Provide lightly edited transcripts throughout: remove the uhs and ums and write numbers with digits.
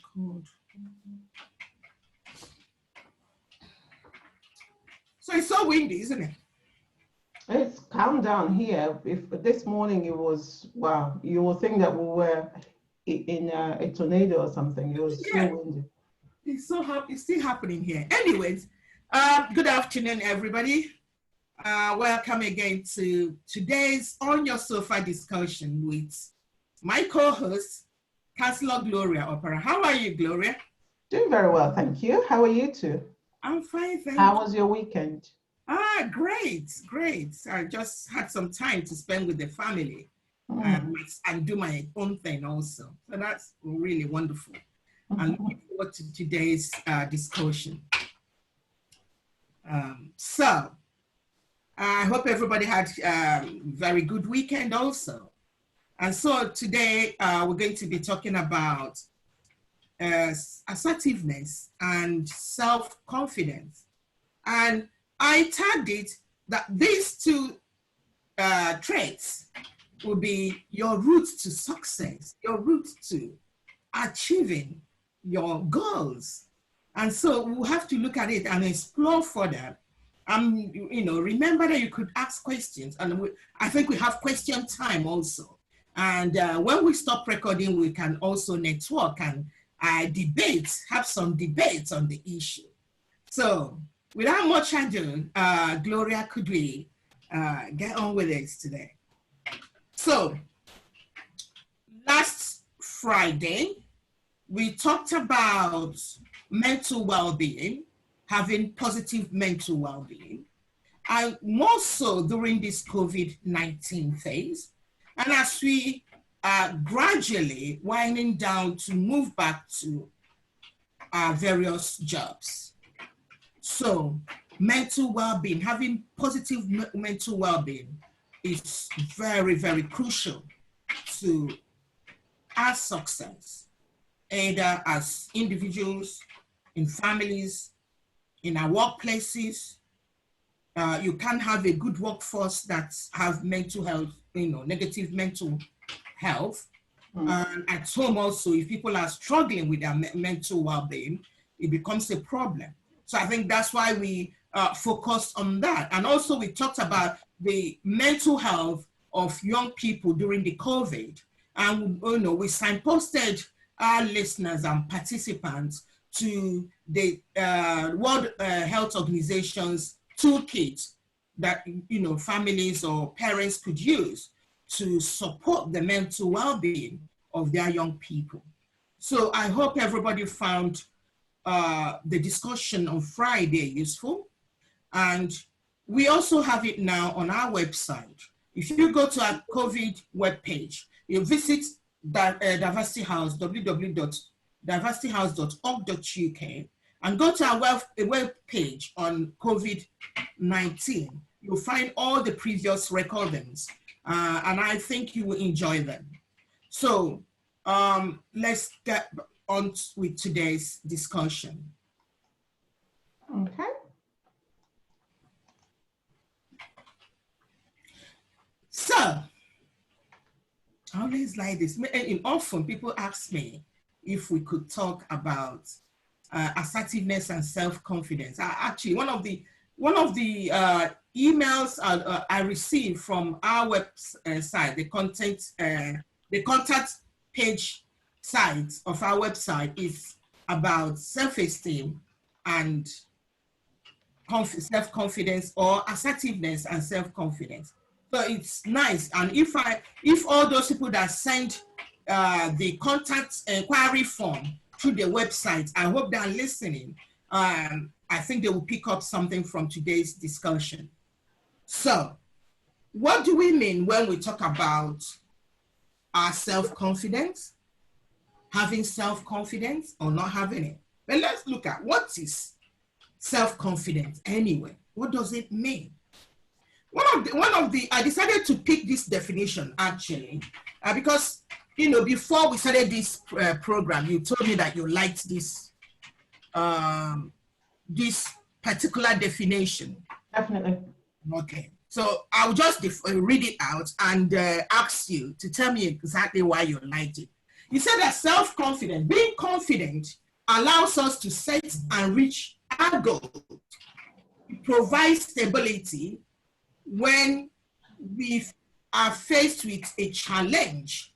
Cold. So it's so windy, isn't it? It's calmed down here. If this morning it was, wow, you will think that we were in a tornado or something. It was so windy. It's still happening here. Anyways, good afternoon, everybody. Welcome again to today's On Your Sofa discussion with my co-host, Counselor Gloria Opera. How are you, Gloria? Doing very well, thank you. How are you two? I'm fine, thank you. How was your weekend? Great. I just had some time to spend with the family and do my own thing also. So that's really wonderful. I'm looking forward to today's discussion. So I hope everybody had a very good weekend also. And so today we're going to be talking about assertiveness and self-confidence. And I tagged it that these two traits will be your route to success, your route to achieving your goals. And so we'll have to look at it and explore further. Remember that you could ask questions, and I think we have question time also. And when we stop recording, we can also network and have some debates on the issue. So without much ado, Gloria, could we get on with it today? So last Friday, we talked about mental well-being, having positive mental well-being, and more so during this COVID-19 phase. And as we are gradually winding down to move back to our various jobs. So mental well-being, having positive mental well-being is very, very crucial to our success, either as individuals, in families, in our workplaces. You can't have a good workforce that have mental health, negative mental health. And at home also, if people are struggling with their mental well-being, it becomes a problem. So I think that's why we focused on that. And also we talked about the mental health of young people during the COVID. And we signposted our listeners and participants to the World Health Organization's toolkit that families or parents could use to support the mental well-being of their young people. So I hope everybody found the discussion on Friday useful. And we also have it now on our website. If you go to our COVID webpage, you visit Diversity House, www.diversityhouse.org.uk, and go to our web page on COVID-19. You'll find all the previous recordings, and I think you will enjoy them. So let's get on with today's discussion. Okay. So, I always like this, and often people ask me if we could talk about assertiveness and self-confidence. Actually, one of the emails I received from our website, the contact page site of our website is about self-esteem and self-confidence, or assertiveness and self-confidence. So it's nice. And if all those people that send the contact inquiry form through the website, I hope they're listening. I think they will pick up something from today's discussion. So what do we mean when we talk about our self-confidence, having self-confidence or not having it? But let's look at what is self-confidence anyway. What does it mean? I decided to pick this definition actually, because, before we started this program, you told me that you liked this particular definition. Definitely. Okay. So I'll just read it out and ask you to tell me exactly why you liked it. He said that self-confidence, being confident, allows us to set and reach our goals. It provides stability when we are faced with a challenge.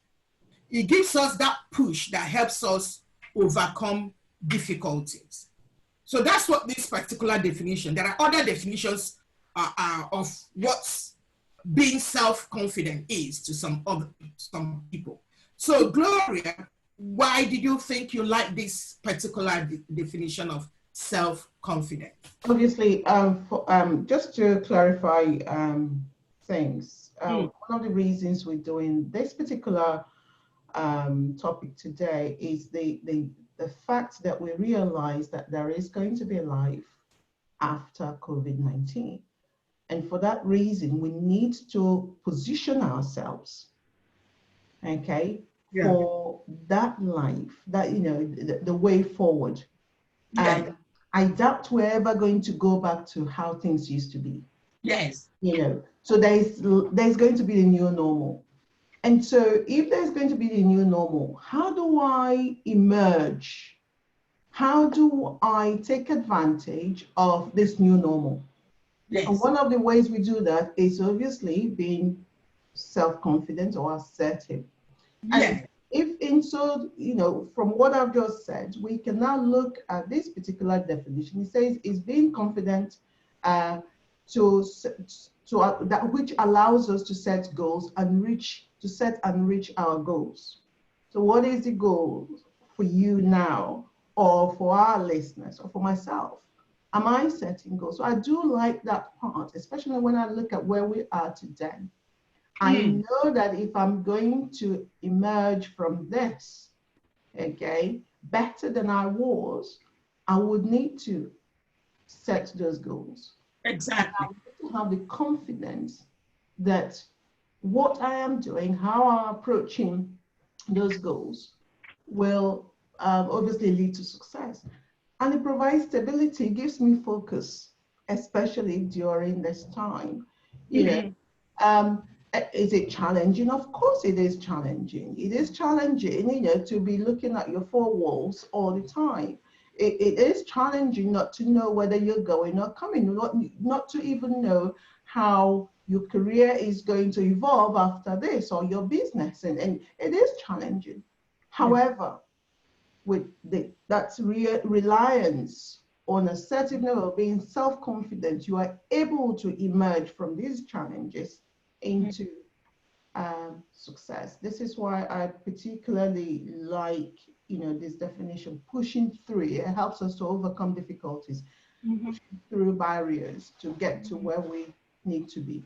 It gives us that push that helps us overcome difficulties. So that's what this particular definition. There are other definitions of what being self-confident is to some people. So Gloria, why did you think you like this particular definition of self-confidence? Obviously, just to clarify things, one of the reasons we're doing this particular topic today is the fact that we realize that there is going to be a life after COVID-19. And for that reason, we need to position ourselves, okay, for that life, that, you know, the way forward. And I doubt we're ever going to go back to how things used to be. Yes. You know, so there's going to be the new normal. And so if there's going to be the new normal, how do I emerge? How do I take advantage of this new normal? Yes. And one of the ways we do that is obviously being self-confident or assertive. Yes. And if in so, you know, from what I've just said, we can now look at this particular definition. It says is being confident that which allows us to set goals and reach our goals. So what is the goal for you now, or for our listeners, or for myself? Am I setting goals? So I do like that part, especially when I look at where we are today. I know that if I'm going to emerge from this, okay, better than I was, I would need to set those goals. Exactly. I need to have the confidence that what I am doing, how I'm approaching those goals will obviously lead to success. And it provides stability, gives me focus, especially during this time. You know, is it challenging? Of course it is challenging. It is challenging, you know, to be looking at your four walls all the time. It is challenging not to know whether you're going or coming, not to even know how your career is going to evolve after this, or your business, and it is challenging. However, with that's reliance on assertiveness or being self-confident, you are able to emerge from these challenges into success. This is why I particularly like, you know, this definition, pushing through. It helps us to overcome difficulties, pushing through barriers to get to where we need to be.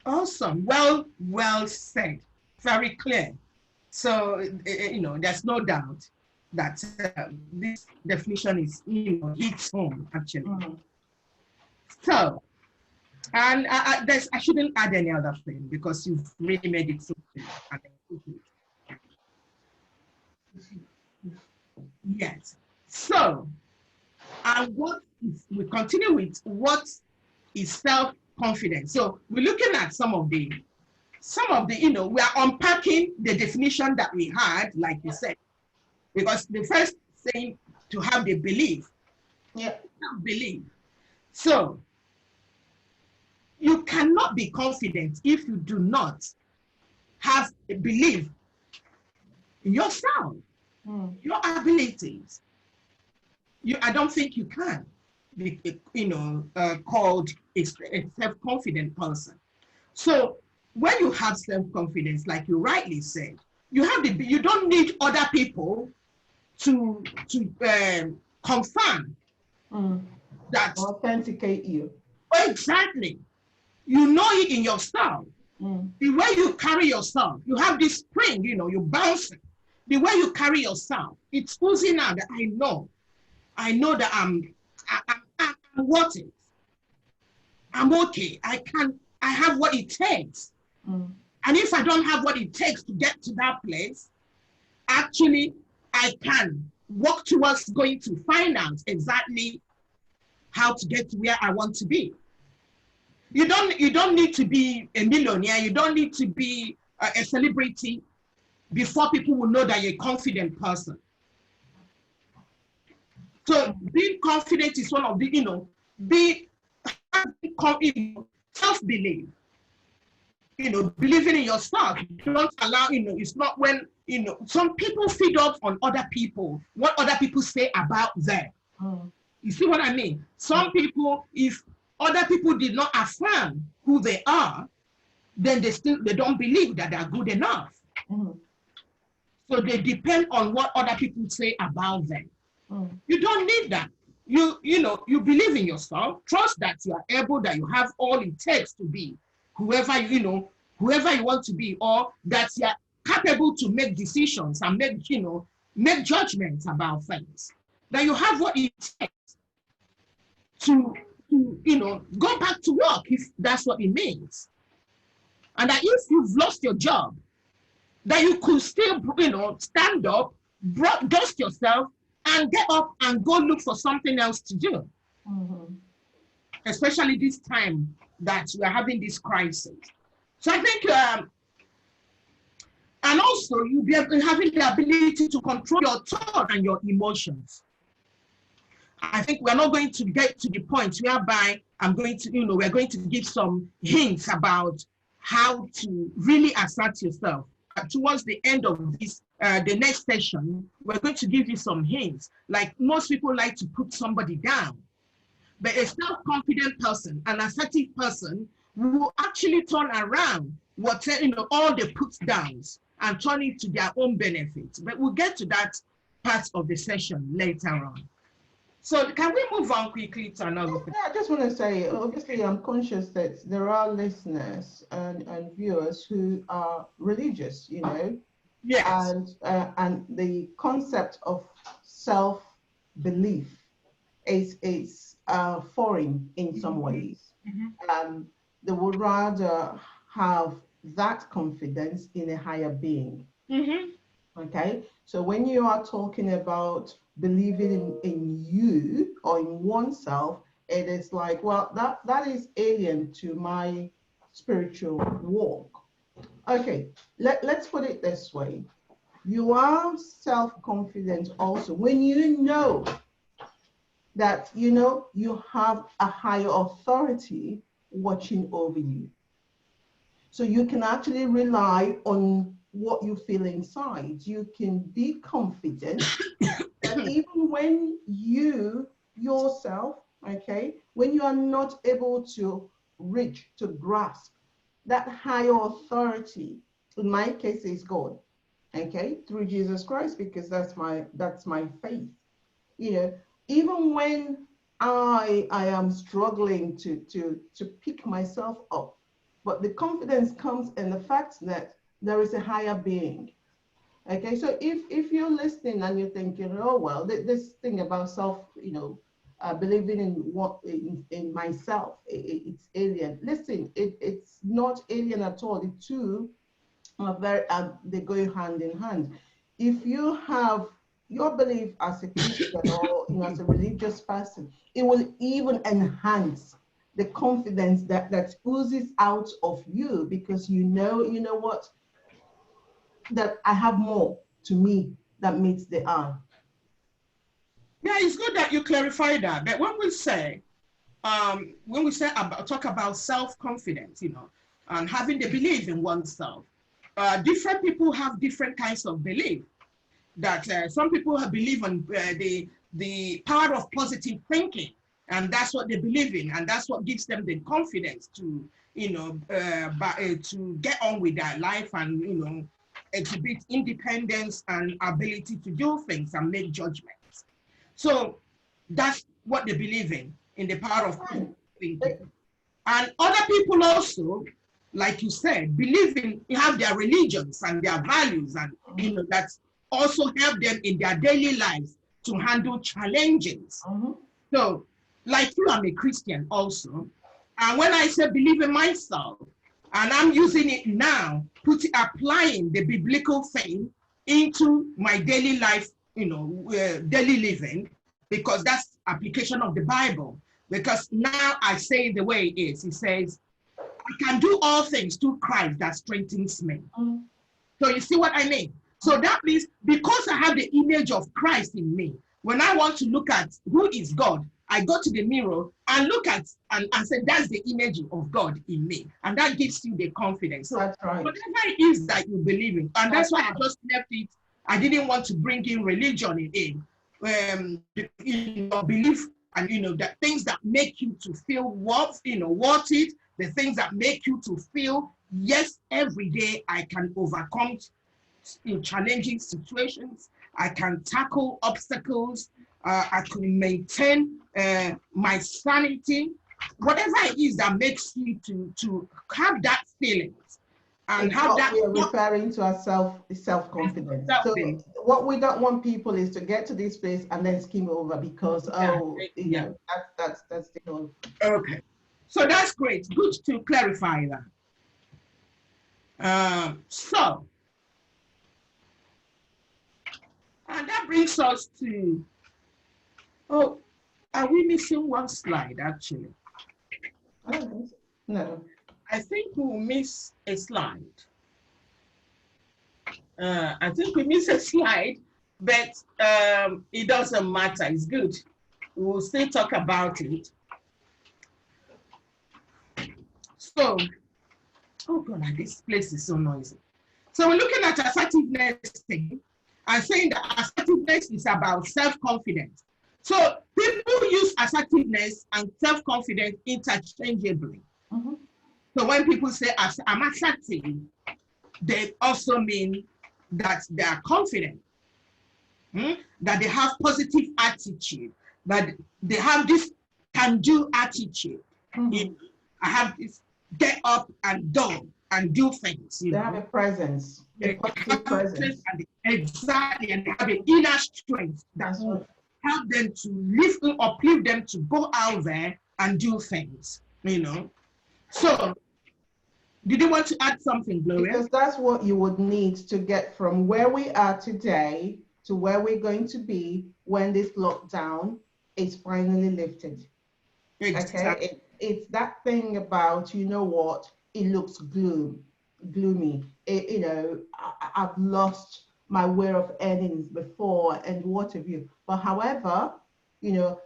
Awesome. Well said. Very clear. So, you know, there's no doubt that this definition is, you know, hits home, actually. So, and I shouldn't add any other thing because you've really made it so clear. Yes. So, and we continue with what is self-confidence. So we're looking at some of the, you know, we are unpacking the definition that we had, like you said, because the first thing to have the belief. Belief. So you cannot be confident if you do not have a belief in yourself, your abilities. I don't think you can be, you know, called a self-confident person. So when you have self-confidence, like you rightly said, you don't need other people to confirm that. Authenticate you. Exactly. You know it in yourself. The way you carry yourself, you have this spring, you know, you're bouncing. The way you carry yourself, it's oozing out that I know that I'm worth it. I'm okay. I have what it takes. And if I don't have what it takes to get to that place, actually, I can work towards going to find out exactly how to get to where I want to be. You don't need to be a millionaire. You don't need to be a celebrity before people will know that you're a confident person. So being confident is one of the, self-belief, believing in yourself. You don't allow, it's not when, some people feed off on other people, what other people say about them. You see what I mean? Some people, if other people did not affirm who they are, then they don't believe that they're good enough. So they depend on what other people say about them. You don't need that. You believe in yourself, trust that you are able, that you have all it takes to be whoever you want to be, or that you are capable to make decisions and make judgments about things. That you have what it takes to go back to work, if that's what it means. And that if you've lost your job, that you could still, stand up, dust yourself, and get up and go look for something else to do. Especially this time that we're having this crisis. So I think, and also you'll be having the ability to control your thoughts and your emotions. I think we're not going to get to the point whereby we're going to give some hints about how to really assert yourself. Towards the end of this, the next session, we're going to give you some hints. Like most people like to put somebody down, but a self-confident person, an assertive person, will actually turn around all the put downs and turn it to their own benefit. But we'll get to that part of the session later on. So can we move on quickly to another thing? Yeah, I just want to say, obviously, I'm conscious that there are listeners and viewers who are religious, Yes. And the concept of self-belief is foreign in some ways. They would rather have that confidence in a higher being. Okay, so when you are talking about believing in you or in oneself, it is like, well, that is alien to my spiritual walk. Okay, let's put it this way. You are self-confident also when you know that you have a higher authority watching over you. So you can actually rely on what you feel inside. You can be confident that even when you yourself, okay, when you are not able to reach, to grasp that higher authority, in my case is God, okay, through Jesus Christ, because that's my faith. Even when I am struggling to pick myself up, but the confidence comes in the fact that there is a higher being. Okay, so if you're listening and you're thinking, oh well, this thing about self, believing in myself, it's alien. Listen, it's not alien at all. The two are they go hand in hand. If you have your belief as a Christian or as a religious person, it will even enhance the confidence that oozes out of you, because you know what, that I have more to me that meets the eye. Yeah, it's good that you clarify that. But when we talk about self-confidence, and having the belief in oneself, different people have different kinds of belief. That some people believe in the power of positive thinking, and that's what they believe in, and that's what gives them the confidence to to get on with their life and exhibit independence and ability to do things and make judgments. So that's what they believe in the power of positive thinking. And other people also, like you said, have their religions and their values, and that also help them in their daily lives to handle challenges. So, like you, I'm a Christian also. And when I say believe in myself, and I'm using it now, applying the biblical thing into my daily life, daily living, because that's application of the Bible. Because now I say it the way it is. It says, I can do all things through Christ that strengthens me. So you see what I mean? So that means because I have the image of Christ in me, when I want to look at who is God, I go to the mirror and look at and say, that's the image of God in me. And that gives you the confidence. So that's right. whatever it is that you believe in, and that's why I just left it. I didn't want to bring in religion in belief and that things that make you to feel worth it, the things that make you to feel, yes, every day I can overcome in challenging situations, I can tackle obstacles, I can maintain my sanity, whatever it is that makes you to have that feeling. And how that we're referring to as self-confidence. So what we don't want people is to get to this place and then skim over because that's the whole. Okay, so that's great. Good to clarify that. And that brings us to, are we missing one slide actually? I don't think so. No. I think we'll miss a slide. I think we miss a slide, but it doesn't matter. It's good. We'll still talk about it. So, oh God, this place is so noisy. So we're looking at assertiveness thing and saying that assertiveness is about self-confidence. So people use assertiveness and self-confidence interchangeably. Mm-hmm. So when people say I'm assertive, they also mean that they are confident, that they have positive attitude, that they have this can-do attitude. Mm-hmm. I have this get up and do things. They have a presence, a positive presence. Exactly, and they have an inner strength that will help them to uplift them to go out there and do things, So, did you want to add something, Gloria? Because that's what you would need to get from where we are today to where we're going to be when this lockdown is finally lifted. Exactly. Okay, it's that thing about, it looks gloomy. I've lost my way of earnings before and what have you. But however,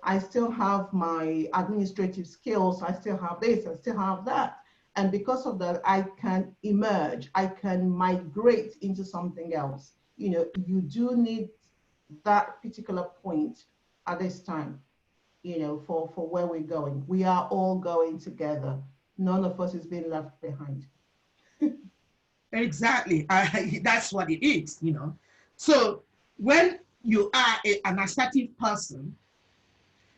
I still have my administrative skills. I still have this, I still have that. And because of that, I can emerge, I can migrate into something else. You do need that particular point at this time, for where we're going. We are all going together. None of us is being left behind. Exactly. That's what it is, So when you are an assertive person,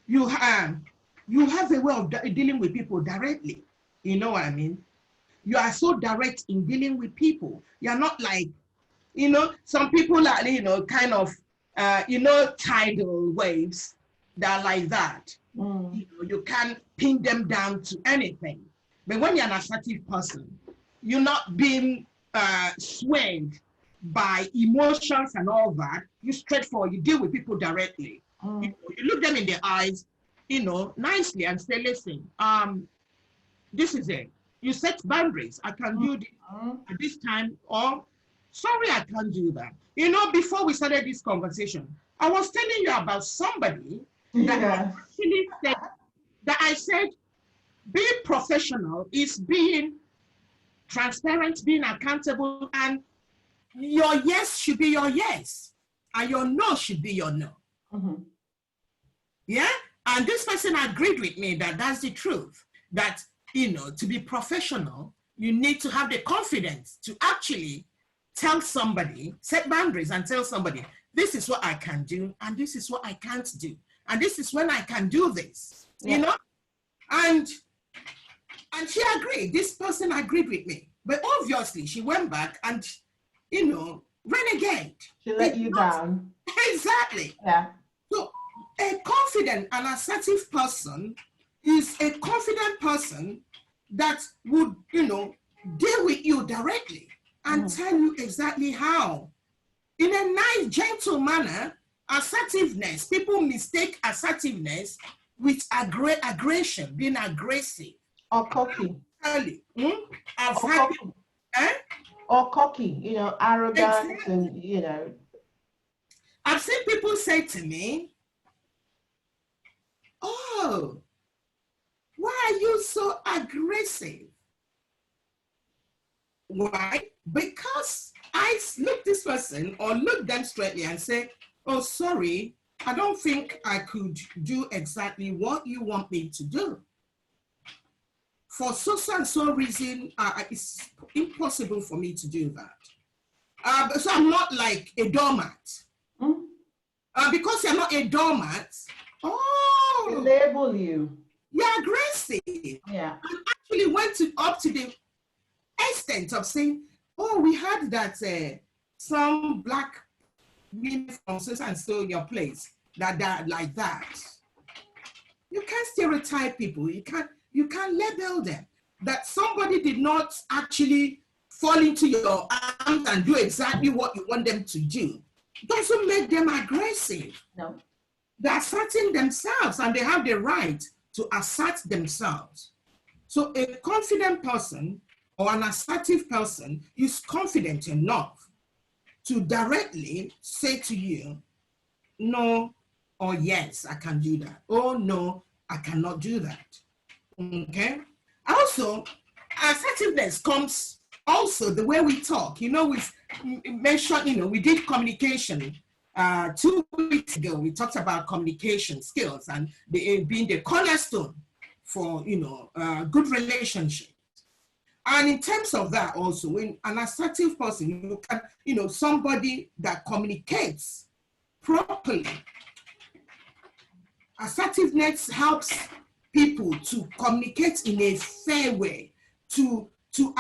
you have a way of dealing with people directly. You know what I mean? You are so direct in dealing with people. You're not like, some people are, kind of, tidal waves that are like that. You can't pin them down to anything. But when you're an assertive person, you're not being swayed by emotions and all that. You're straightforward. You deal with people directly. You look them in the eyes, nicely and say, listen, this is it. You set boundaries. I can do this at this time, or sorry, I can't do that. Before we started this conversation, I was telling you about somebody that actually said that I said, being professional is being transparent, being accountable, and your yes should be your yes, and your no should be your no. Yeah? And this person agreed with me that that's the truth, that, to be professional, you need to have the confidence to actually tell somebody, set boundaries and tell somebody, this is what I can do, and this is what I can't do. And this is when I can do this, And she agreed, this person agreed with me. But obviously she went back and, renegade. She let you down. Exactly. Yeah. So a confident and assertive person is a confident person that would, deal with you directly and tell you exactly how. In a nice, gentle manner, assertiveness, people mistake assertiveness with aggression, being aggressive. Or cocky. I've had Or cocky, arrogant, Exactly. and. I've seen people say to me, oh, why are you so aggressive? Why? Because I look this person or look them straightly and say, oh, sorry, I don't think I could do exactly what you want me to do. For so and so reason, it's impossible for me to do that. So I'm not like a doormat. Because you're not a doormat, They label you. You're aggressive. Yeah. And actually went up to the extent of saying, oh, we heard that some black women from so and so your place that like that. You can't stereotype people. You can't label them. That somebody did not actually fall into your arms and do exactly what you want them to do doesn't make them aggressive. No. They're asserting themselves and they have the right to assert themselves. So a confident person or an assertive person is confident enough to directly say to you, no, or yes, I can do that. Oh, no, I cannot do that. Okay? Also, assertiveness comes also the way we talk. We've mentioned, we did communication 2 weeks ago. We talked about communication skills and being the cornerstone for, good relationships. And in terms of that also, when an assertive person, you can, somebody that communicates properly. Assertiveness helps people to communicate in a fair way, to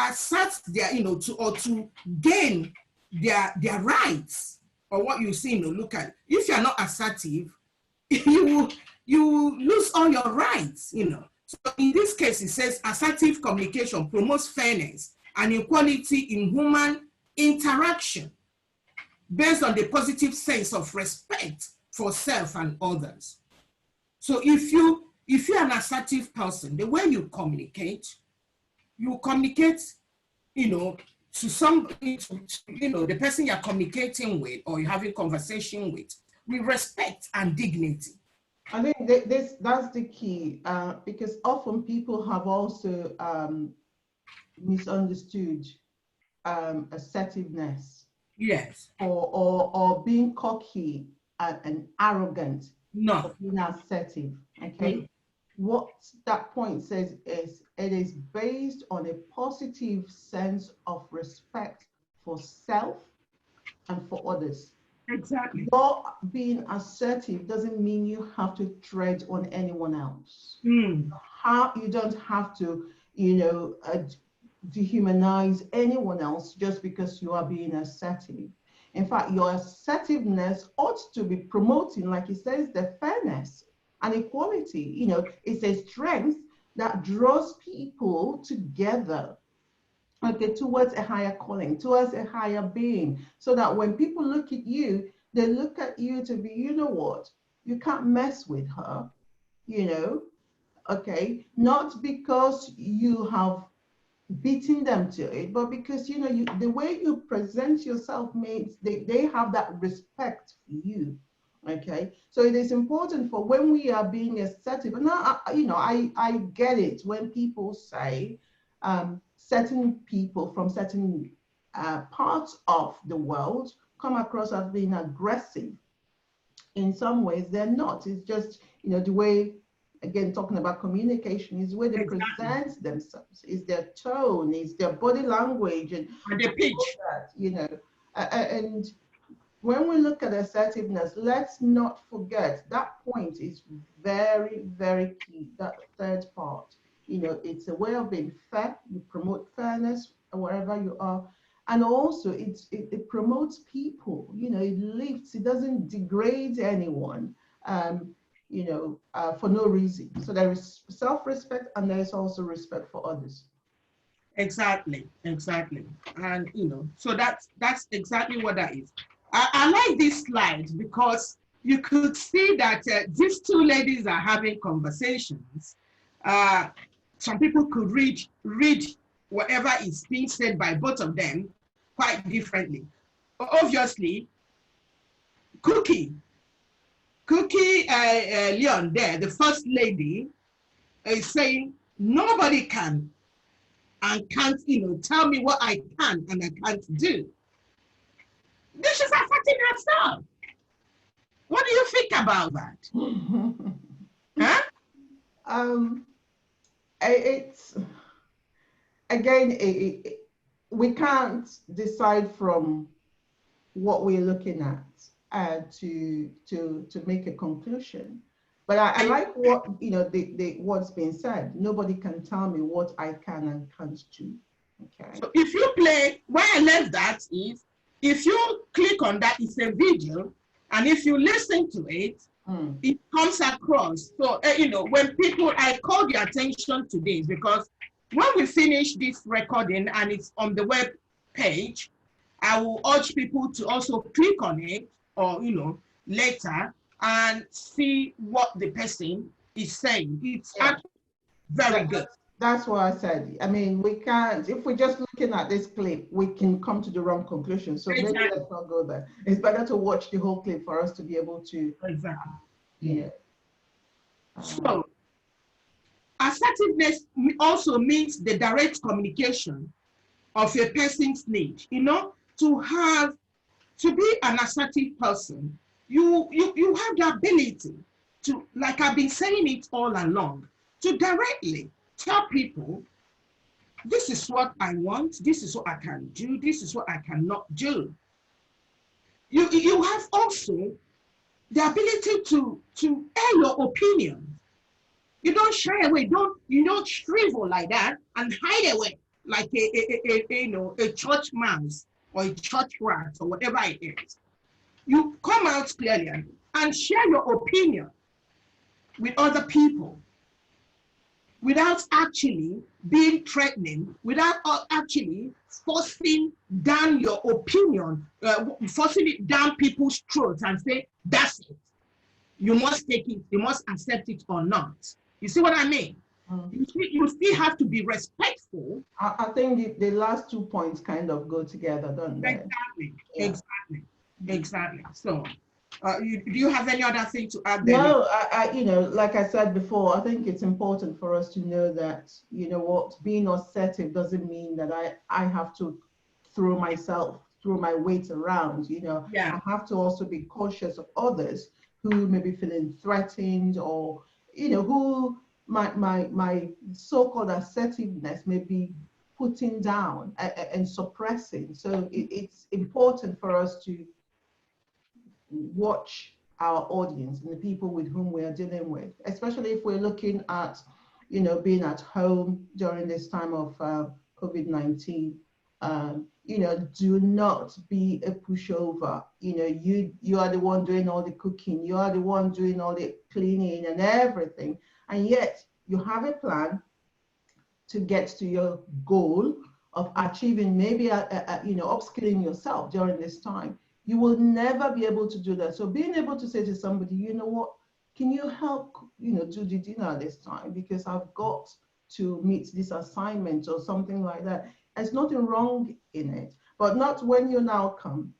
assert their, to gain their rights, or what you see, look at. If you're not assertive, you lose all your rights, So in this case, it says assertive communication promotes fairness and equality in human interaction based on the positive sense of respect for self and others. So if you're an assertive person, the way you communicate, to somebody, the person you're communicating with or you're having conversation with respect and dignity. I think that's the key, because often people have also misunderstood assertiveness. Yes. Or being cocky and arrogant. No. Being assertive. Okay. What that point says is it is based on a positive sense of respect for self and for others. Exactly. Your being assertive doesn't mean you have to tread on anyone else. You don't have to, dehumanize anyone else just because you are being assertive. In fact, your assertiveness ought to be promoting, like it says, the fairness and equality. It's a strength that draws people together, okay, towards a higher calling, towards a higher being, so that when people look at you, they look at you to be, you know what, you can't mess with her, okay, not because you have beating them to it, but because the way you present yourself means they have that respect for you. Okay, so it is important for when we are being assertive. And I get it when people say certain people from certain parts of the world come across as being aggressive. In some ways, they're not. It's just the way. Again, talking about communication, is where they present themselves, is their tone, is their body language, and the pitch. That, and when we look at assertiveness, let's not forget that point is very, very key. That third part, it's a way of being fair. You promote fairness wherever you are, and also it promotes people. It lifts. It doesn't degrade anyone. For no reason. So there is self-respect and there is also respect for others. Exactly. And, so that's exactly what that is. I like this slide because you could see that these two ladies are having conversations. Some people could read whatever is being said by both of them quite differently. Obviously, Cookie Leon there, the first lady, is saying nobody can and can't, tell me what I can and I can't do. This is affecting herself. What do you think about that? Huh? It's again, we can't decide from what we're looking at to make a conclusion. But I like what what's being said. Nobody can tell me what I can and can't do. Okay. So if you play, where I left that is, if you click on that, it's a video, and if you listen to it, it comes across. So when people, I called your attention to this because when we finish this recording and it's on the web page, I will urge people to also click on it or later and see what the person is saying. It's actually very good. That's what I said. I mean, we can't, if we're just looking at this clip, we can come to the wrong conclusion. So maybe let's not go there. It's better to watch the whole clip for us to be able to. Exactly. So, assertiveness also means the direct communication of a person's need. To be an assertive person, you have the ability to, like I've been saying it all along, to directly tell people, this is what I want, this is what I can do, this is what I cannot do. You have also the ability to air your opinion. You don't shy away, you don't shrivel like that and hide away like a church mouse or a church rat or whatever it is. You come out clearly and share your opinion with other people without actually being threatening, without actually forcing down your opinion, forcing it down people's throats and say, that's it. You must take it, you must accept it or not. You see what I mean? You still have to be respectful. I think the last 2 points kind of go together, don't they? Exactly. So, do you have any other thing to add there? No, like I said before, I think it's important for us to know that, being assertive doesn't mean that I have to throw my weight around, I have to also be cautious of others who may be feeling threatened or, who my so-called assertiveness may be putting down and suppressing. So it's important for us to watch our audience and the people with whom we are dealing with, especially if we're looking at, being at home during this time of COVID-19. Do not be a pushover. You are the one doing all the cooking. You are the one doing all the cleaning and everything. And yet you have a plan to get to your goal of achieving maybe, upskilling yourself during this time. You will never be able to do that. So being able to say to somebody, you know what, can you help, do the dinner this time because I've got to meet this assignment or something like that. There's nothing wrong in it, but not when you now come,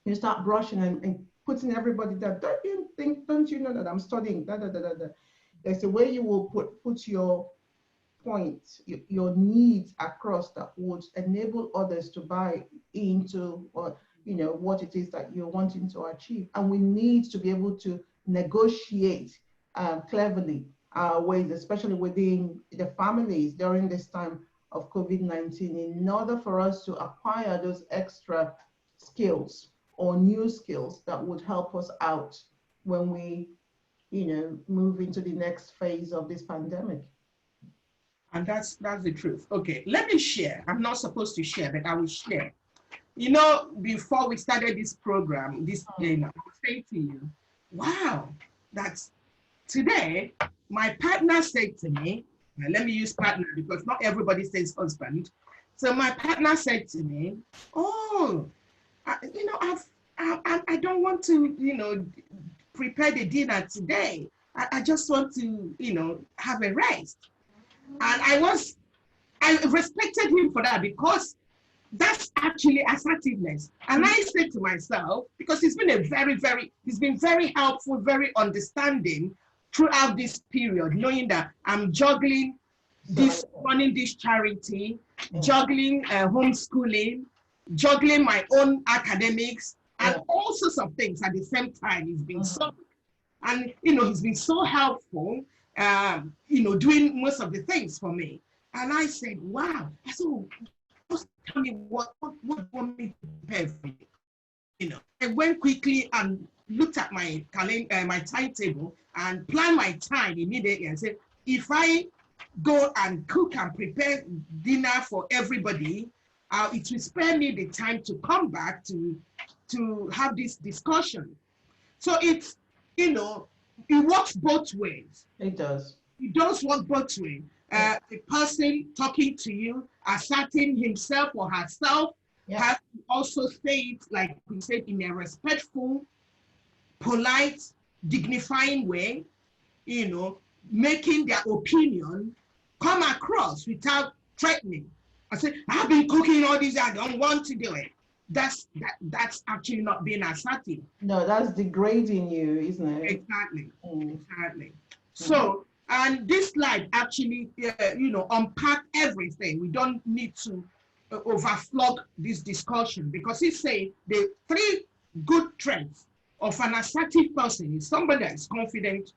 you start brushing and putting everybody that, don't you know that I'm studying, There's a way you will put your points, your needs across that would enable others to buy into what it is that you're wanting to achieve. And we need to be able to negotiate cleverly our ways, especially within the families during this time of COVID-19, in order for us to acquire those extra skills or new skills that would help us out when we, move into the next phase of this pandemic. And that's the truth. Okay, let me share. I'm not supposed to share, but I will share. Before we started this program, I was saying to you, wow, that's today, my partner said to me, let me use partner because not everybody says husband. So my partner said to me, oh, I don't want to, prepare the dinner today. I just want to, have a rest. And I respected him for that because That's actually assertiveness. And I say to myself, because he's been he's been very helpful, very understanding throughout this period, knowing that I'm juggling this, running this charity, juggling homeschooling, juggling my own academics, and all sorts of things at the same time. He's been so, and he's been so helpful, doing most of the things for me. And I said, wow. I said, oh, just tell me what you want me to prepare for you. I went quickly and looked at my calendar, my timetable, and planned my time immediately and said, if I go and cook and prepare dinner for everybody, it will spare me the time to come back to have this discussion. So it's, it works both ways. It does. It does work both ways. The person talking to you, asserting himself or herself, has to also say it, like we said, in a respectful, polite, dignifying way, making their opinion come across without threatening. I said, I've been cooking all these, I don't want to do it. That's actually not being assertive. No, that's degrading you, isn't it? Exactly. Exactly. So, and this slide actually, unpack everything. We don't need to overflog this discussion, because he say the 3 good traits of an assertive person is somebody that is confident,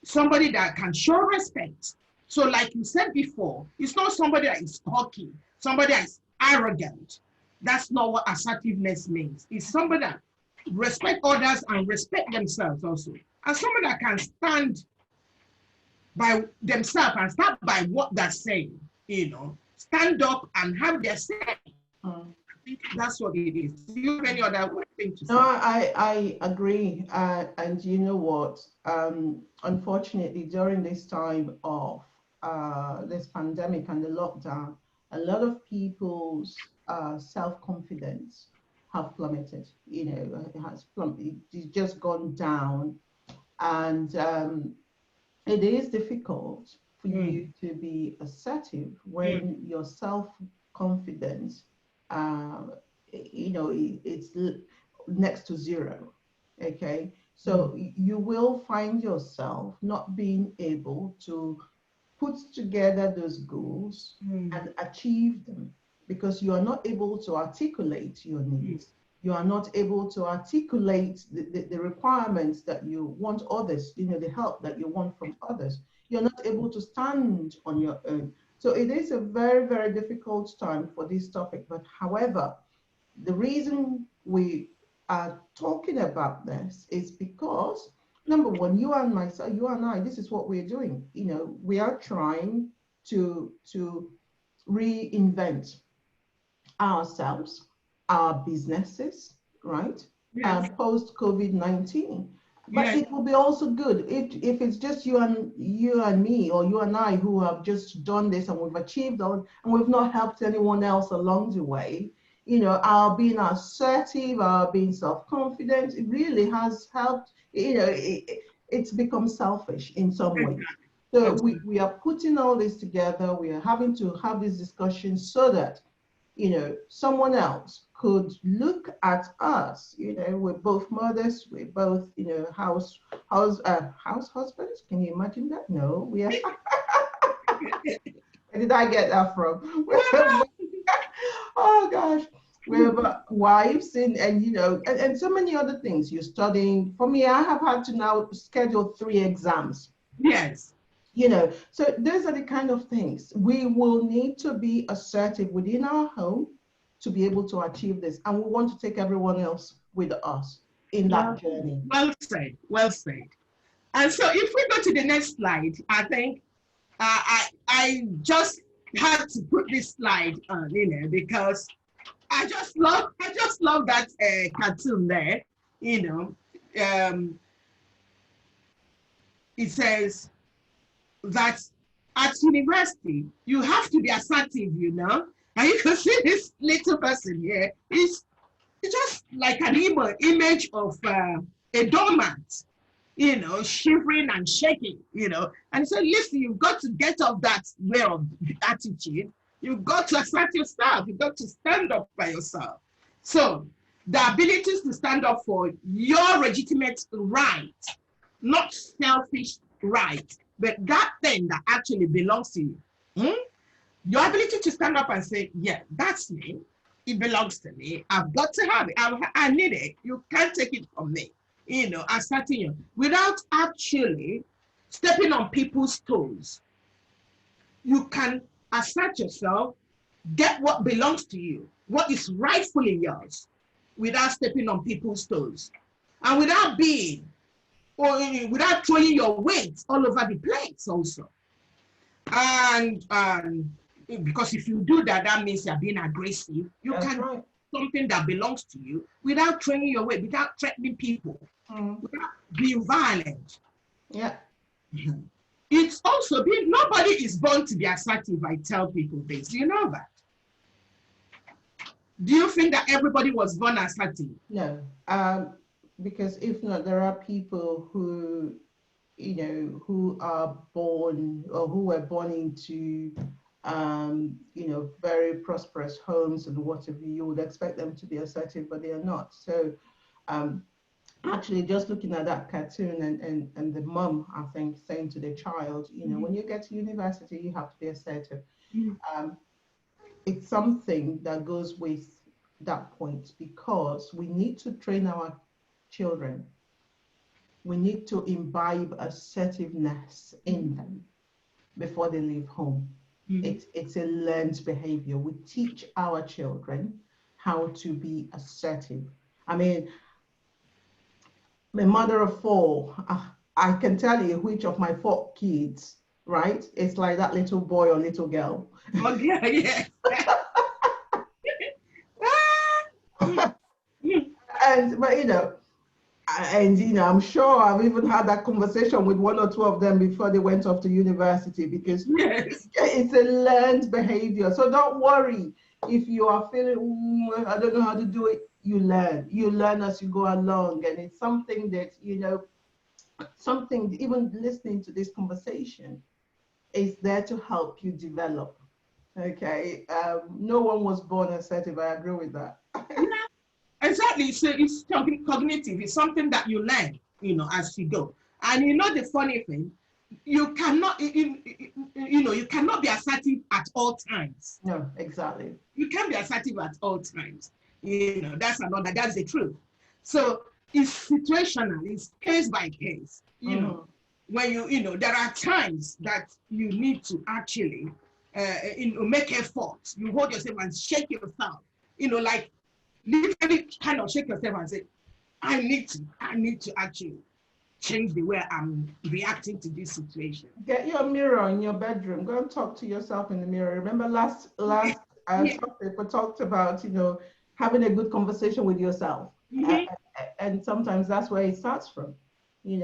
somebody that can show respect. So like you said before, it's not somebody that is cocky, somebody that is arrogant. That's not what assertiveness means. It's somebody that respect others and respect themselves also. And somebody that can stand by themselves and stand by what they're saying, stand up and have their say. I think that's what it is. Do you have any other thing to say? No, I agree. And you know what? Unfortunately, during this time of this pandemic and the lockdown, a lot of people's self-confidence have plummeted. It's just gone down, and it is difficult for you to be assertive when your self-confidence, it's next to zero. Okay, so you will find yourself not being able to put together those goals and achieve them, because you are not able to articulate your needs. You are not able to articulate the requirements that you want others, the help that you want from others. You're not able to stand on your own. So it is a very, very difficult time for this topic. But however, the reason we are talking about this is because, number one, you and myself, you and I, this is what we're doing. We are trying to reinvent ourselves, our businesses, right? Yes. Post-COVID-19. But it will be also good if it's just you and me, or you and I, who have just done this and we've achieved all, and we've not helped anyone else along the way. Our being assertive, our being self-confident, it really has helped. It's become selfish in some ways. So we are putting all this together. We are having to have this discussion so that someone else could look at us. We're both mothers, we're both house husbands. Can you imagine that? No, we are. Where did I get that from? Oh gosh, we have wives and so many other things. You're studying. For me, I have had to now schedule 3 exams. Yes. So those are the kind of things. We will need to be assertive within our home to be able to achieve this. And we want to take everyone else with us in that journey. Well said, well said. And so if we go to the next slide, I think I just had to put this slide on, because I just love that cartoon there, it says that at university, you have to be assertive, and you can see this little person here. It's just like an image of a doormat, shivering and shaking, and so listen, you've got to get off that way of attitude You've got to assert yourself. You've got to stand up by yourself. So the ability to stand up for your legitimate right, not selfish right, but that thing that actually belongs to you. Your ability to stand up and say, yeah, that's me. It belongs to me. I've got to have it. I need it. You can't take it from me. Asserting you without actually stepping on people's toes. You can assert yourself, get what belongs to you, what is rightfully yours, without stepping on people's toes, and without without throwing your weight all over the place also. And because if you do that, that means you're being aggressive. You can do something that belongs to you without throwing your weight, without threatening people, without being violent. Yeah. It's also nobody is born to be assertive. I tell people this. Do you know that? Do you think that everybody was born assertive? No, because if not, there are people who, who are born or who were born into, very prosperous homes and whatever. You would expect them to be assertive, but they are not. So, actually, just looking at that cartoon and the mom, I think, saying to the child, when you get to university, you have to be assertive. It's something that goes with that point, because we need to train our children. We need to imbibe assertiveness in them before they leave home. It's a learned behavior. We teach our children how to be assertive. I mean, a mother of 4, I can tell you which of my 4 kids, right? It's like that little boy or little girl. Oh, yeah. But I'm sure I've even had that conversation with 1 or 2 of them before they went off to university, because it's a learned behavior. So don't worry if you are feeling, I don't know how to do it. You learn as you go along, and it's something that, something, even listening to this conversation is there to help you develop. Okay, no one was born assertive. I agree with that. Exactly. So it's cognitive. It's something that you learn, as you go. And the funny thing, you cannot, you cannot be assertive at all times. No, exactly. You can't be assertive at all times. That's the truth. So it's situational. It's case by case. When there are times that you need to actually, make efforts. You hold yourself and shake yourself. Like, literally kind of shake yourself and say, I need to actually change the way I'm reacting to this situation. Get your mirror in your bedroom. Go and talk to yourself in the mirror. Remember last we talked about, having a good conversation with yourself. And sometimes that's where it starts from.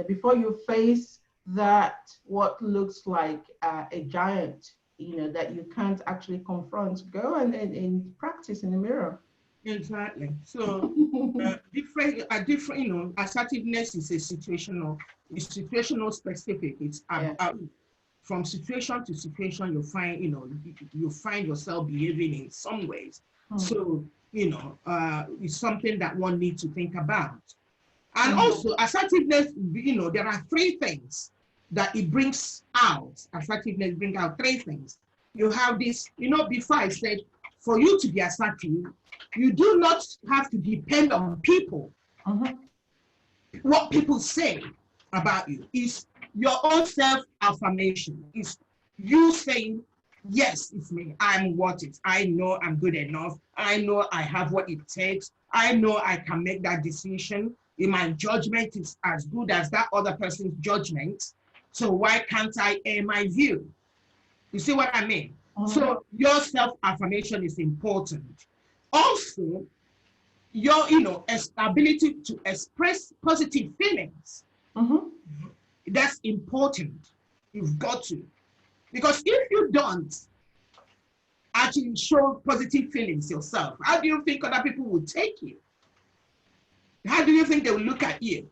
Before you face that, what looks like a giant, that you can't actually confront, go and practice in the mirror. Exactly. So different, assertiveness is it's situational specific. It's from situation to situation. You find yourself behaving in some ways. So it's something that one needs to think about. And also assertiveness, there are 3 things that it brings out. Assertiveness brings out 3 things. You have this, before I said, for you to be assertive, you do not have to depend on people. What people say about you is your own self-affirmation. It's you saying, yes, it's me. I'm worth it. I know I'm good enough. I know I have what it takes. I know I can make that decision. My judgment is as good as that other person's judgment. So why can't I air my view? You see what I mean? So your self-affirmation is important. Also, your ability to express positive feelings. That's important. You've got to. Because if you don't actually show positive feelings yourself, how do you think other people will take you? How do you think they will look at you?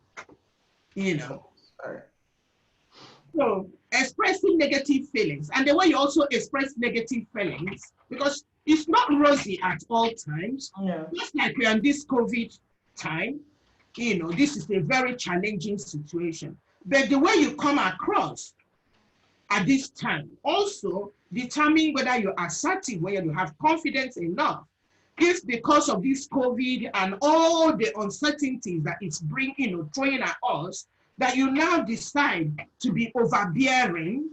So expressing negative feelings and the way you also express negative feelings, because it's not rosy at all times. Yeah. Just like we're in this COVID time, this is a very challenging situation. But the way you come across at this time also determine whether you're assertive, whether you have confidence enough. If because of this COVID and all the uncertainties that it's bringing, throwing at us, that you now decide to be overbearing,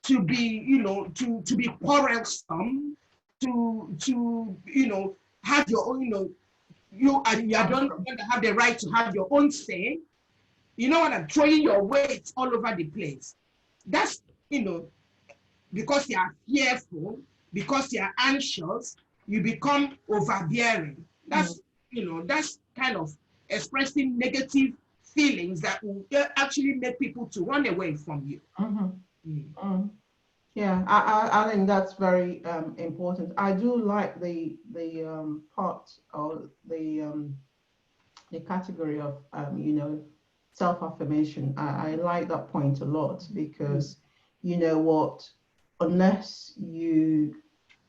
to be, to be quarrelsome, to have your own, you don't have the right to have your own say. You know what I'm throwing your weight all over the place. That's, because you are fearful, because you are anxious, you become overbearing. That's, that's kind of expressing negative feelings that will actually make people to run away from you. Yeah, I think that's very important. I do like the part or the category of self-affirmation. I like that point a lot, because you know what, unless you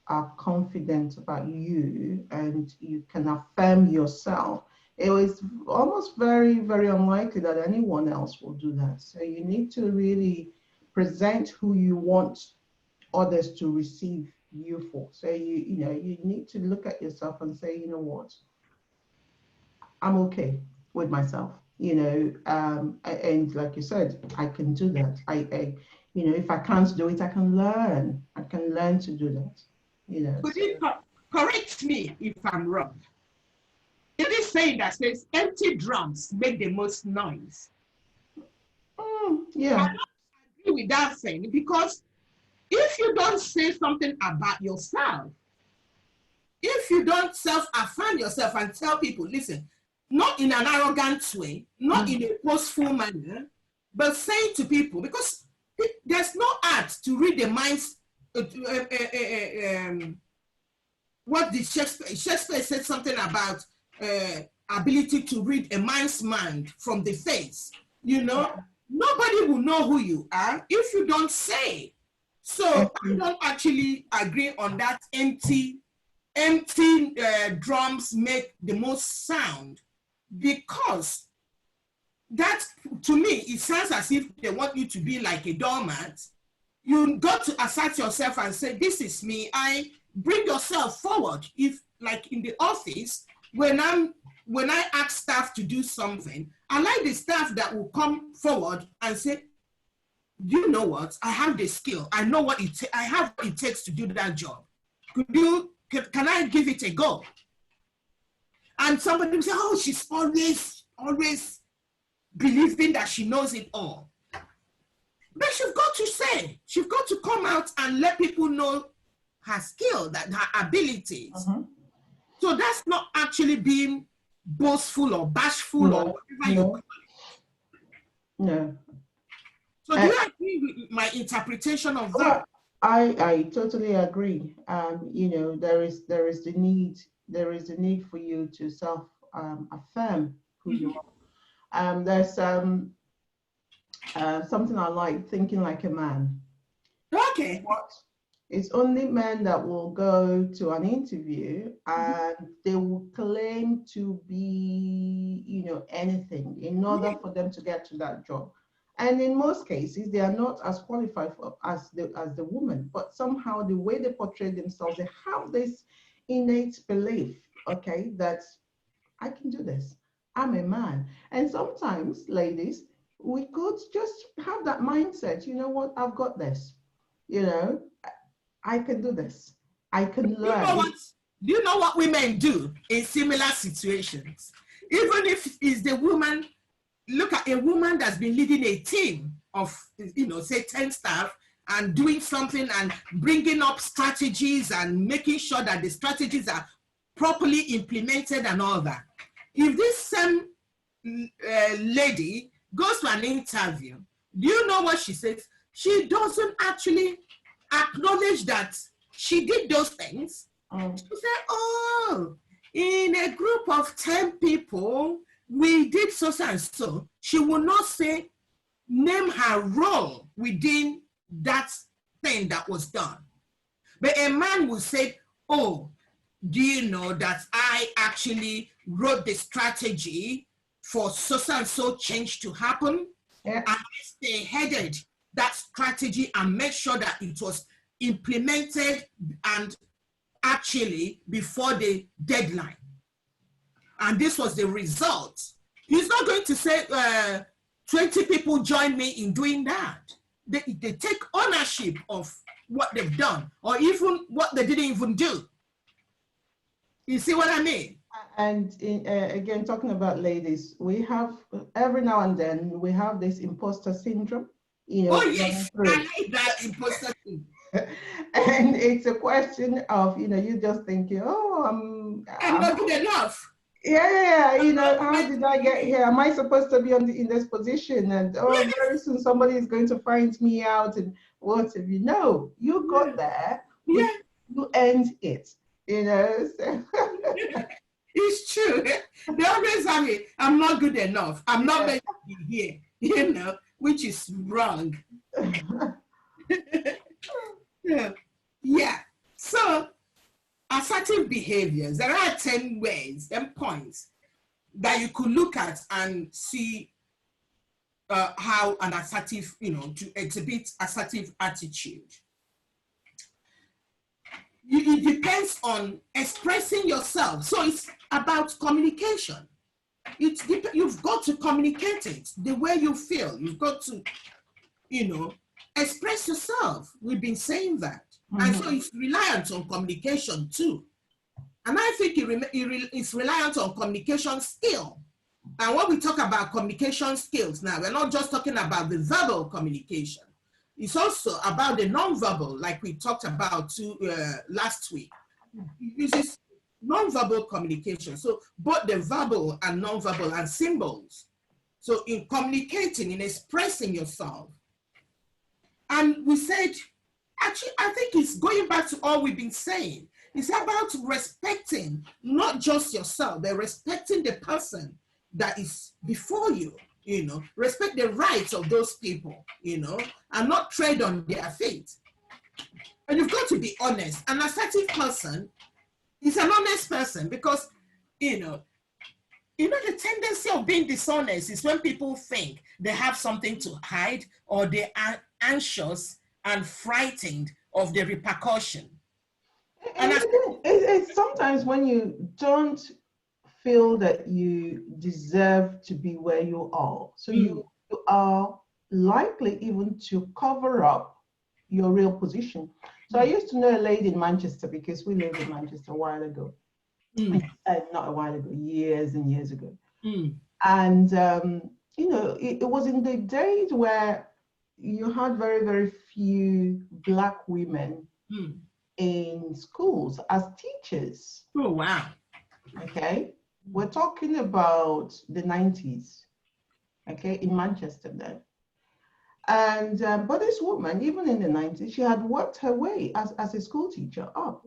are confident about you and you can affirm yourself, it is almost very, very unlikely that anyone else will do that. So you need to really present who you want others to receive you for. So you need to look at yourself and say, you know what, I'm okay with myself, and like you said, I can do that. I if I can't do it, I can learn. I can learn to do that. Could you correct me if I'm wrong? It is saying that says empty drums make the most noise. Yeah. I don't agree with that thing, because if you don't say something about yourself, if you don't self-affirm yourself and tell people, listen, not in an arrogant way, not in a boastful manner, but saying to people, because there's no art to read the minds. What did Shakespeare said something about ability to read a man's mind from the face. Nobody will know who you are if you don't say. So I don't actually agree on that empty drums make the most sound, because that, to me, it sounds as if they want you to be like a doormat. You got to assert yourself and say, this is me. I bring yourself forward. If, like in the office, when I ask staff to do something, I like the staff that will come forward and say, you know what? I have the skill. I know I have what it takes to do that job. Can I give it a go? And somebody will say, oh, she's always believing that she knows it all. But she's got to come out and let people know her skill, that her abilities. So that's not actually being boastful or bashful or whatever you call it. No. So do you agree with my interpretation of that? I totally agree. There is the need for you to affirm who you are. There's something I like, thinking like a man. Okay. It's only men that will go to an interview and they will claim to be, anything in order for them to get to that job. And in most cases, they are not as qualified as the woman, but somehow the way they portray themselves, they have this innate belief, that I can do this. I'm a man. And sometimes, ladies, we could just have that mindset, you know what, I've got this, I can do this. I can learn. Do you know what women do in similar situations? Even if it's the woman, look at a woman that's been leading a team of, say 10 staff and doing something and bringing up strategies and making sure that the strategies are properly implemented and all that. If this same lady goes to an interview, do you know what she says? She doesn't actually acknowledge that she did those things. She said, oh, in a group of 10 people, we did so and so. She will not say, name her role within that thing that was done. But a man will say, oh, do you know that I actually wrote the strategy for so and so change to happen? Yeah. And I spearheaded that strategy and made sure that it was implemented and actually before the deadline. And this was the result. He's not going to say 20 people join me in doing that. They take ownership of what they've done, or even what they didn't even do. You see what I mean? And again, talking about ladies, we have every now and then we have this imposter syndrome. You know, oh yes, I like that imposter syndrome. And it's a question of, you know, you just thinking, oh, I'm not good enough. Yeah, you know, how did I get here? Am I supposed to be in this position? And oh, very soon somebody is going to find me out. And what if you know you got there? Yeah, you earned it. You know, so. It's true. They always have it. I'm not good enough. I'm not meant to be here. You know, which is wrong. Yeah. So, assertive behaviors. There are 10 ways, 10 points that you could look at and see how an assertive, you know, to exhibit assertive attitude. It depends on expressing yourself. So it's about communication. You've got to communicate it the way you feel. You've got to, you know, express yourself. We've been saying that. And so it's reliant on communication too. And I think it's reliant on communication skill. And when we talk about communication skills now, we're not just talking about the verbal communication. It's also about the non-verbal, like we talked about last week. It uses non-verbal communication. So both the verbal and non-verbal and symbols. So in communicating, in expressing yourself. And we said, actually, I think it's going back to all we've been saying. It's about respecting not just yourself, but respecting the person that is before you, you know, respect the rights of those people, you know, and not tread on their fate. And you've got to be honest. An assertive person is an honest person because, you know, the tendency of being dishonest is when people think they have something to hide or they are anxious and frightened of the repercussion. And it's sometimes when you don't feel that you deserve to be where you are. So you are likely even to cover up your real position. So I used to know a lady in Manchester because we lived in Manchester a while ago. Not a while ago, years and years ago. And, you know, it was in the days where you had very, very few Black women in schools as teachers. Oh, wow. Okay. We're talking about the 90s, okay, in Manchester then. And, but this woman, even in the 90s, she had worked her way as a school teacher up.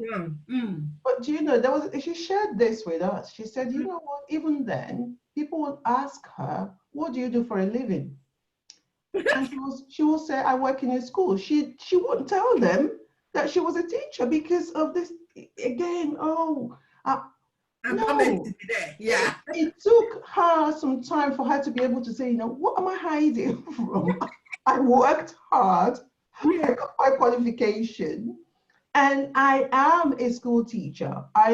But do you know, she shared this with us. She said, you know what, even then, people would ask her, what do you do for a living? And she will say, I work in a school. She wouldn't tell them that she was a teacher because of this, again, I'm not meant to be there. Yeah. It took her some time for her to be able to say, you know, what am I hiding from? I worked hard, I got my qualification, and I am a school teacher. I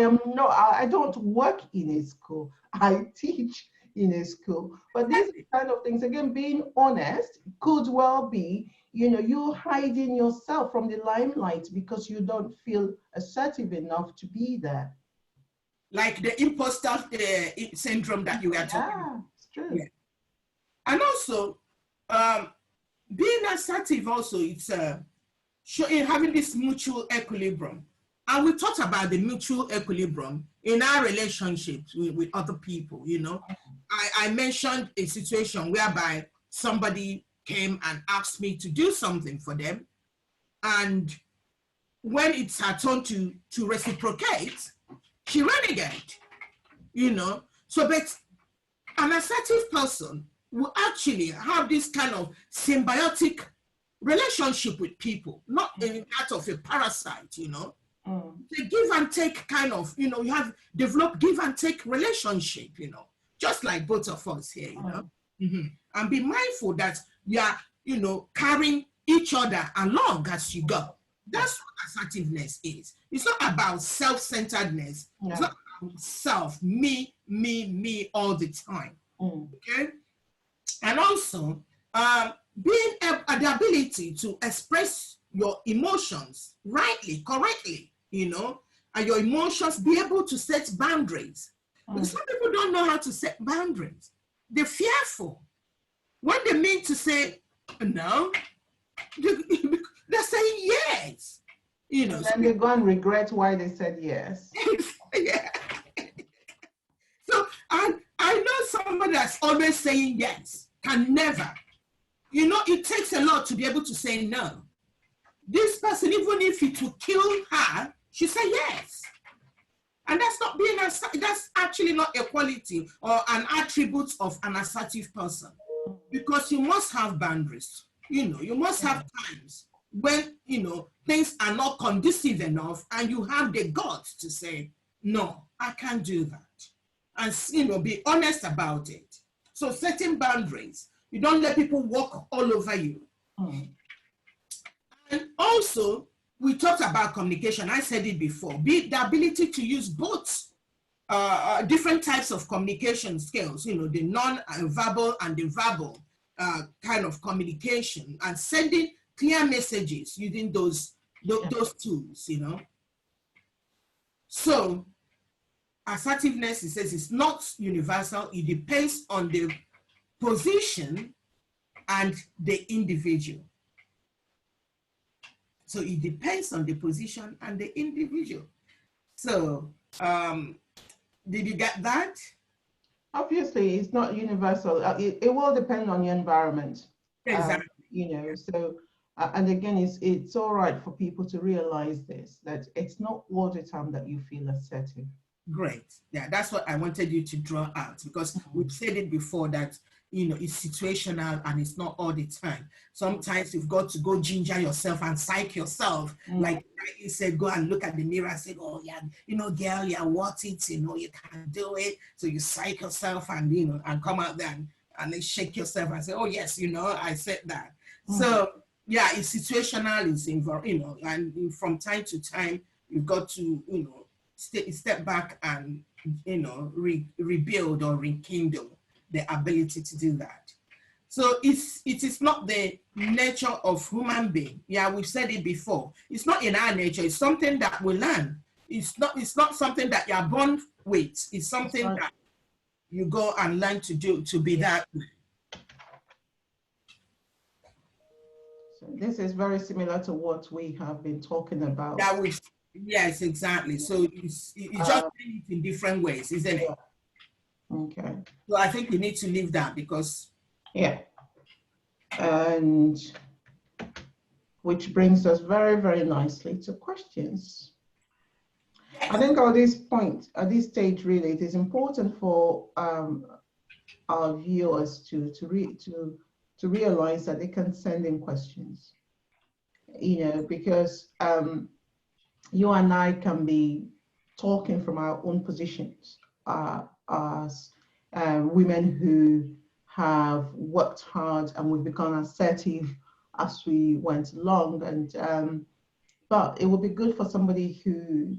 don't work in a school. I teach in a school. But these kind of things, again, being honest could well be, you know, you hiding yourself from the limelight because you don't feel assertive enough to be there. Like the imposter syndrome that you were talking about. Yeah, it's true. Yeah. And also, being assertive also, it's having this mutual equilibrium. And we talked about the mutual equilibrium in our relationships with other people, you know. I mentioned a situation whereby somebody came and asked me to do something for them. And when it's her turn to reciprocate, she renegade, you know. So, but an assertive person will actually have this kind of symbiotic relationship with people, not in that of a parasite, you know. The give and take kind of, you know, you have developed give and take relationship, you know, just like both of us here, you know. And be mindful that you are, you know, carrying each other along as you go. That's what assertiveness is. It's not about self-centeredness. It's not about self, me all the time. Okay? And also, being the ability to express your emotions rightly, correctly, you know, and your emotions, be able to set boundaries. Because some people don't know how to set boundaries. They're fearful. When they mean to say no, they're saying yes. You know, and they go and regret why they said yes. Yeah. So I know somebody that's always saying yes can never. You know, it takes a lot to be able to say no. This person, even if it will kill her, she said yes. And that's not being that's actually not a quality or an attribute of an assertive person. Because you must have boundaries. You know, you must have times when, you know, things are not conducive enough and you have the guts to say, no, I can't do that. And, you know, be honest about it. So setting boundaries, you don't let people walk all over you. And also, we talked about communication. I said it before. Be the ability to use both different types of communication skills, you know, the non-verbal and the verbal kind of communication, and sending clear messages using those tools, you know. So assertiveness, it says, is not universal. It depends on the position and the individual. So it depends on the position and the individual. So did you get that? Obviously, it's not universal. It will depend on your environment. Exactly. You know, so, and again, it's all right for people to realize this, that it's not all the time that you feel assertive. Great. Yeah, that's what I wanted you to draw out, because we've said it before that, you know, it's situational and it's not all the time. Sometimes you've got to go ginger yourself and psych yourself. Like you said, go and look at the mirror and say, oh yeah, you know, girl, you're worth it, you know, you can do it. So you psych yourself and, you know, and come out there and then shake yourself and say, oh yes, you know, I said that. So yeah, it's situational, it's involved, you know, and from time to time, you've got to, you know, step back and, you know, rebuild or rekindle the ability to do that. So it is not the nature of human being. Yeah, we've said it before. It's not in our nature. It's something that we learn. It's not something that you're born with. It's something that you go and learn to do, to be that way. So this is very similar to what we have been talking about. Yes, exactly. So it's just in different ways, isn't it? Okay. So I think we need to leave that because. Yeah. And which brings us very, very nicely to questions. Yes. I think at this point, at this stage, really, it is important for our viewers to realize that they can send in questions. You know, because you and I can be talking from our own positions as women who have worked hard and we've become assertive as we went along. And but it would be good for somebody who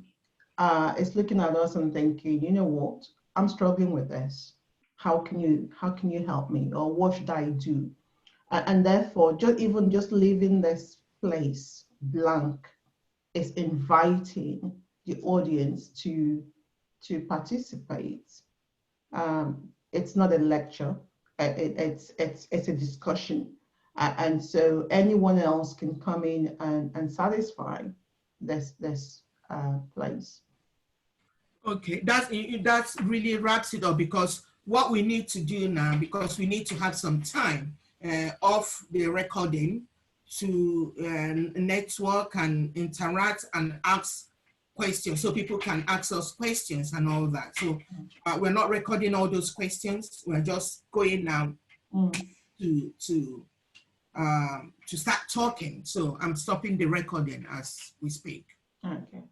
is looking at us and thinking, you know what, I'm struggling with this. How can you help me, or what should I do? And therefore, just leaving this place blank is inviting the audience to participate. It's not a lecture. It's a discussion, and so anyone else can come in and satisfy this place. Okay, that's really wraps it up, because what we need to do now, because we need to have some time off the recording to network and interact and ask questions, so people can ask us questions and all that. So we're not recording all those questions. We're just going now to to start talking. So I'm stopping the recording as we speak. Okay.